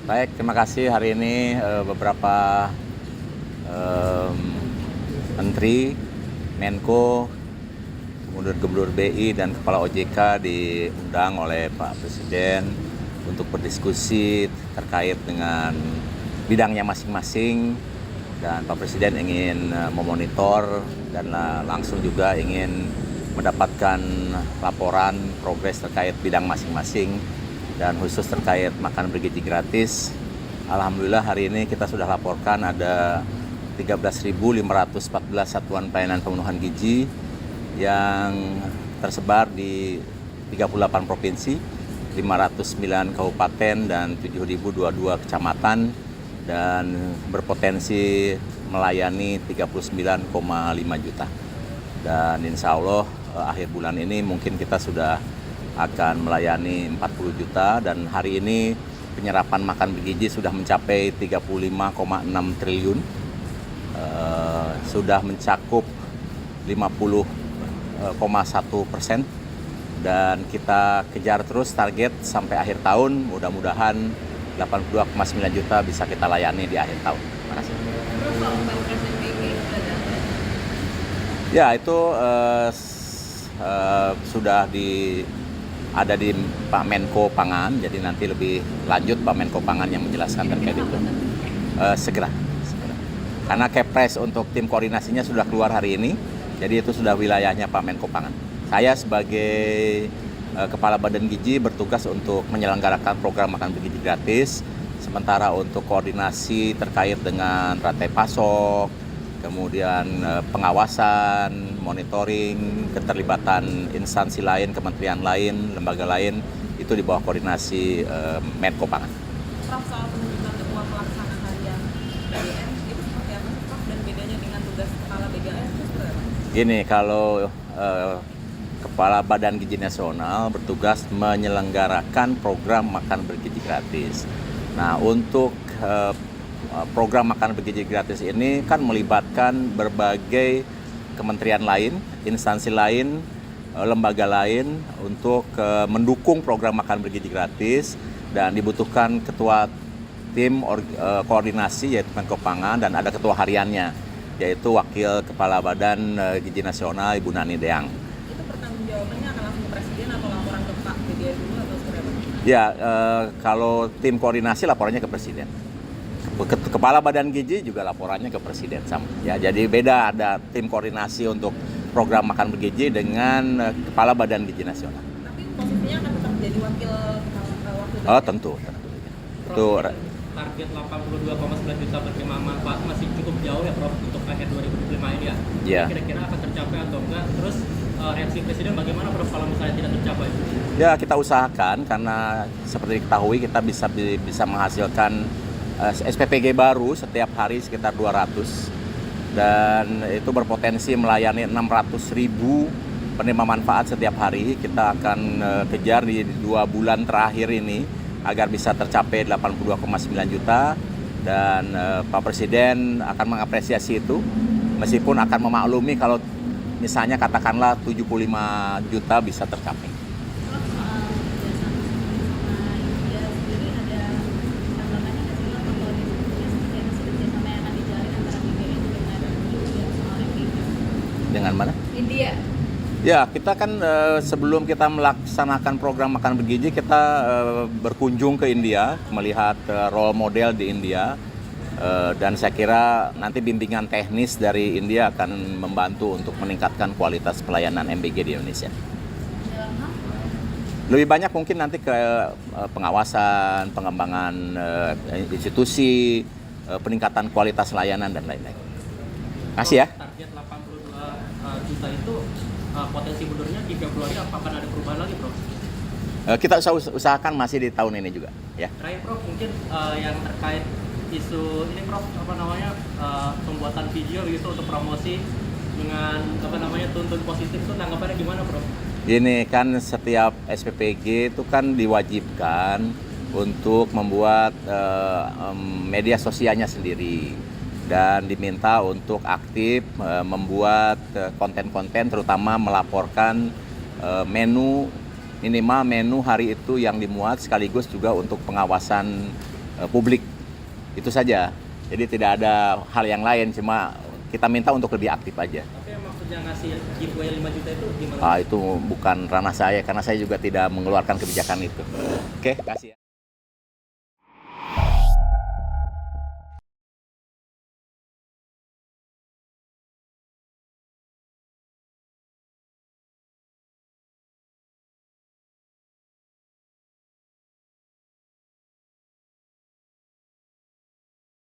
Baik, terima kasih. Hari ini beberapa em, menteri, Menko, kemudian Gubernur BI dan Kepala OJK diundang oleh Pak Presiden untuk berdiskusi terkait dengan bidangnya masing-masing, dan Pak Presiden ingin memonitor dan langsung juga ingin mendapatkan laporan progres terkait bidang masing-masing dan khusus terkait makan bergizi gratis. Alhamdulillah hari ini kita sudah laporkan ada 13.514 satuan pelayanan pemenuhan gizi yang tersebar di 38 provinsi, 509 kabupaten dan 7.022 kecamatan, dan berpotensi melayani 39,5 juta. Dan insya Allah akhir bulan ini mungkin kita sudah akan melayani 40 juta, dan hari ini penyerapan makan bergizi sudah mencapai 35,6 triliun, sudah mencakup 50,1%, dan kita kejar terus target sampai akhir tahun, mudah-mudahan 82,9 juta bisa kita layani di akhir tahun. Terima kasih. Ya, itu sudah ada di Pak Menko Pangan, jadi nanti lebih lanjut Pak Menko Pangan yang menjelaskan terkait itu. Segera. Karena Kepres untuk tim koordinasinya sudah keluar hari ini, jadi itu sudah wilayahnya Pak Menko Pangan. Saya sebagai Kepala Badan Gizi bertugas untuk menyelenggarakan program makan bergizi gratis, sementara untuk koordinasi terkait dengan rantai pasok, kemudian pengawasan, monitoring, keterlibatan instansi lain, kementerian lain, lembaga lain, itu di bawah koordinasi Menko Pangan. Prof, soal penunjukan ketua pelaksana harian BGM itu seperti apa, Prof? Dan bedanya dengan tugas kepala BGM itu seperti apa? Gini, kalau Kepala Badan Gizi Nasional bertugas menyelenggarakan program makan bergizi gratis. Nah, untuk program makan bergizi gratis ini kan melibatkan berbagai kementerian lain, instansi lain, lembaga lain untuk mendukung program makan bergizi gratis, dan dibutuhkan ketua tim koordinasi yaitu Menko Pangan, dan ada ketua hariannya yaitu Wakil Kepala Badan Gizi Nasional Ibu Nani Deang. Itu pertanggungjawabannya akan langsung ke Presiden atau laporan ke Pak BGM dulu atau seperti apa? Ya, kalau tim koordinasi laporannya ke Presiden. Kepala Badan Gizi juga laporannya ke Presiden sama. Ya, jadi beda, ada tim koordinasi untuk program makan bergizi dengan Kepala Badan Gizi Nasional. Tapi posisinya akan tetap jadi wakil Oh, tentu. Itu target 82,9 juta penerima manfaat masih cukup jauh ya, Prof, untuk akhir 2025 ini ya. Ya. Kira-kira akan tercapai atau enggak? Terus reaksi Presiden bagaimana, Prof, kalau misalnya tidak tercapai? Ya, kita usahakan, karena seperti diketahui kita bisa menghasilkan SPPG baru setiap hari sekitar 200, dan itu berpotensi melayani 600.000 penerima manfaat setiap hari. Kita akan kejar di 2 bulan terakhir ini agar bisa tercapai 82,9 juta, dan Pak Presiden akan mengapresiasi itu, meskipun akan memaklumi kalau misalnya katakanlah 75 juta bisa tercapai. Dengan mana? India. Ya, kita kan sebelum kita melaksanakan program makan bergizi, kita berkunjung ke India, melihat role model di India, dan saya kira nanti bimbingan teknis dari India akan membantu untuk meningkatkan kualitas pelayanan MBG di Indonesia. Lebih banyak mungkin nanti ke pengawasan, pengembangan institusi, peningkatan kualitas layanan, dan lain-lain. Makasih ya. Target 82 juta itu potensi mundurnya di Februari, apakah ada perubahan lagi, Prof? Kita usahakan masih di tahun ini juga, ya. Terakhir, Prof, mungkin yang terkait isu ini, Prof, pembuatan video gitu untuk promosi dengan tuntun positif itu tanggapannya gimana, Prof? Ini kan setiap SPPG itu kan diwajibkan untuk membuat media sosialnya sendiri, dan diminta untuk aktif membuat konten-konten, terutama melaporkan minimal menu hari itu yang dimuat, sekaligus juga untuk pengawasan publik. Itu saja. Jadi tidak ada hal yang lain, cuma kita minta untuk lebih aktif aja. Tapi yang maksudnya ngasih giveaway 5 juta itu gimana? Itu bukan ranah saya karena saya juga tidak mengeluarkan kebijakan itu. Oke, kasih ya.